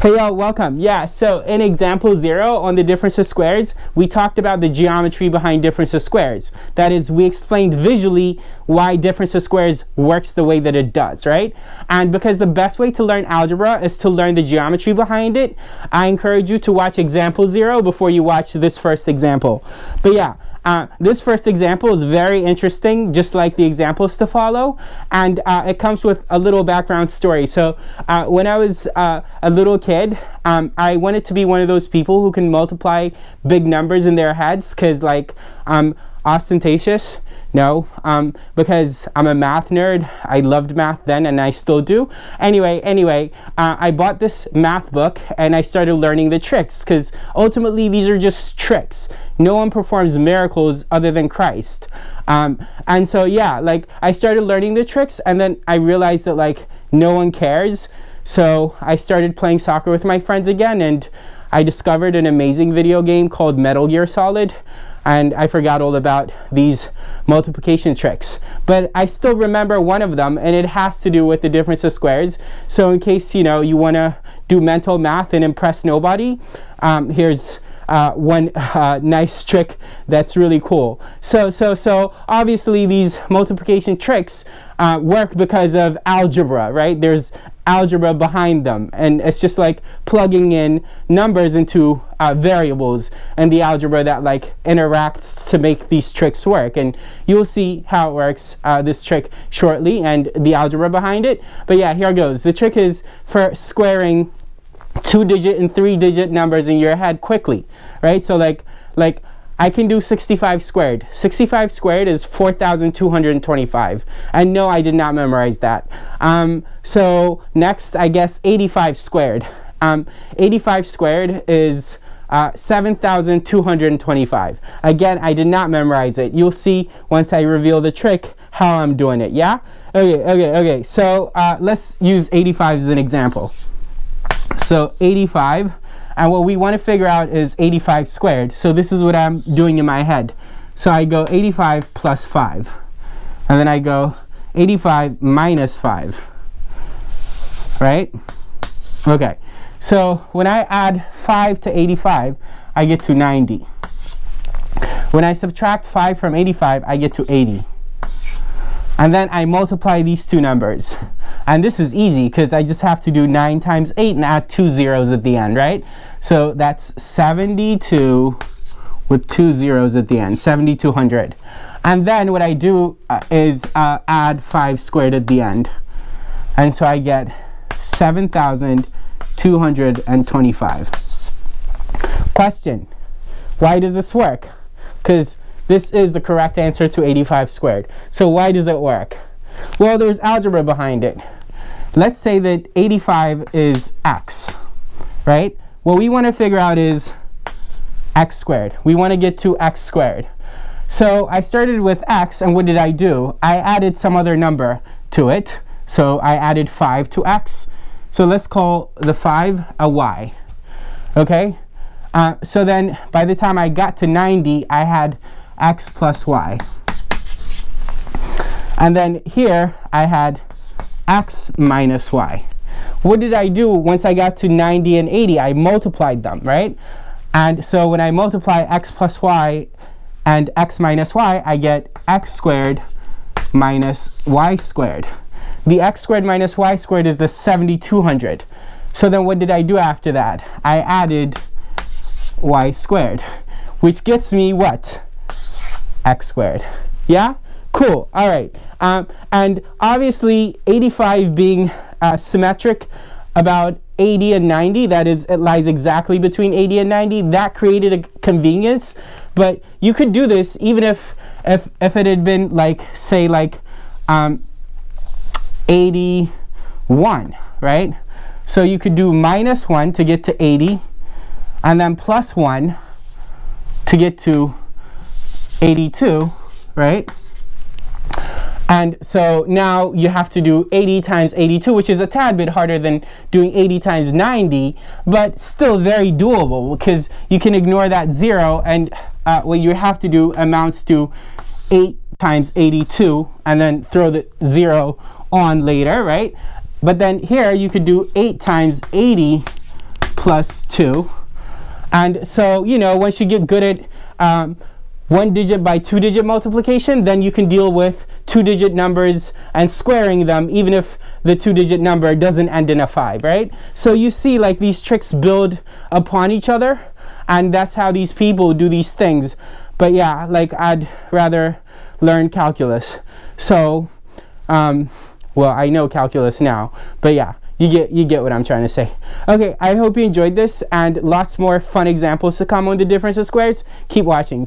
Hey y'all, welcome. Yeah, so in example 0 on the difference of squares, we talked about the geometry behind difference of squares. That is, we explained visually why difference of squares works the way that it does, right? And because the best way to learn algebra is to learn the geometry behind it, I encourage you to watch example 0 before you watch this first example. But yeah, this first example is very interesting, just like the examples to follow, and it comes with a little background story. So when I was a little kid, I wanted to be one of those people who can multiply big numbers in their heads, because like ostentatious? No, because I'm a math nerd. I loved math then and I still do. Anyway, I bought this math book and I started learning the tricks, because ultimately these are just tricks. No one performs miracles other than Christ. And so yeah, like I started learning the tricks, and then I realized that like no one cares. So I started playing soccer with my friends again, and I discovered an amazing video game called Metal Gear Solid, and I forgot all about these multiplication tricks. But I still remember one of them, and it has to do with the difference of squares. So in case, you know, you want to do mental math and impress nobody, here's one nice trick that's really cool. So obviously these multiplication tricks work because of algebra, right? There's algebra behind them, and it's just like plugging in numbers into variables and the algebra that like interacts to make these tricks work. And you'll see how it works, this trick, shortly, and the algebra behind it. But yeah, here goes. The trick is for squaring 2-digit and 3-digit numbers in your head quickly, right? So like I can do 65 squared. 65 squared is 4,225. And no, I did not memorize that. So next, I guess 85 squared. 85 squared is 7,225. Again, I did not memorize it. You'll see once I reveal the trick how I'm doing it, yeah? Okay. So let's use 85 as an example. So 85, and what we want to figure out is 85 squared. So this is what I'm doing in my head. So I go 85 plus 5, and then I go 85 minus 5, right? Okay, so when I add 5 to 85, I get to 90. When I subtract 5 from 85, I get to 80. And then I multiply these two numbers. And this is easy because I just have to do 9 times 8 and add 2 zeros at the end, right? So that's 72 with 2 zeros at the end, 7,200. And then what I do is add 5 squared at the end. And so I get 7,225. Question: why does this work? Because this is the correct answer to 85 squared. So why does it work? Well, there's algebra behind it. Let's say that 85 is x, right? What we want to figure out is x squared. We want to get to x squared. So I started with x, and what did I do? I added some other number to it. So I added 5 to x. So let's call the 5 a y, okay? So then by the time I got to 90, I had x plus y. And then here I had x minus y. What did I do once I got to 90 and 80? I multiplied them, right? And so when I multiply x plus y and x minus y, I get x squared minus y squared. The x squared minus y squared is the 7,200. So then what did I do after that? I added y squared, which gets me what? X squared. Yeah? Cool. All right. And obviously 85 being symmetric about 80 and 90, that is, it lies exactly between 80 and 90, that created a convenience. But you could do this even if it had been like, say like 81, right? So you could do minus 1 to get to 80, and then plus 1 to get to 82, right? And so now you have to do 80 times 82, which is a tad bit harder than doing 80 times 90, but still very doable because you can ignore that 0, and what you have to do amounts to 8 times 82, and then throw the 0 on later, right? But then here you could do 8 times 80 plus 2. And so, you know, once you get good at one digit by two digit multiplication, then you can deal with two digit numbers and squaring them, even if the two digit number doesn't end in a 5, right? So you see, like, these tricks build upon each other, and that's how these people do these things. But yeah, like, I'd rather learn calculus. So, well, I know calculus now, but yeah, you get what I'm trying to say. Okay, I hope you enjoyed this, and lots more fun examples to come on the difference of squares. Keep watching.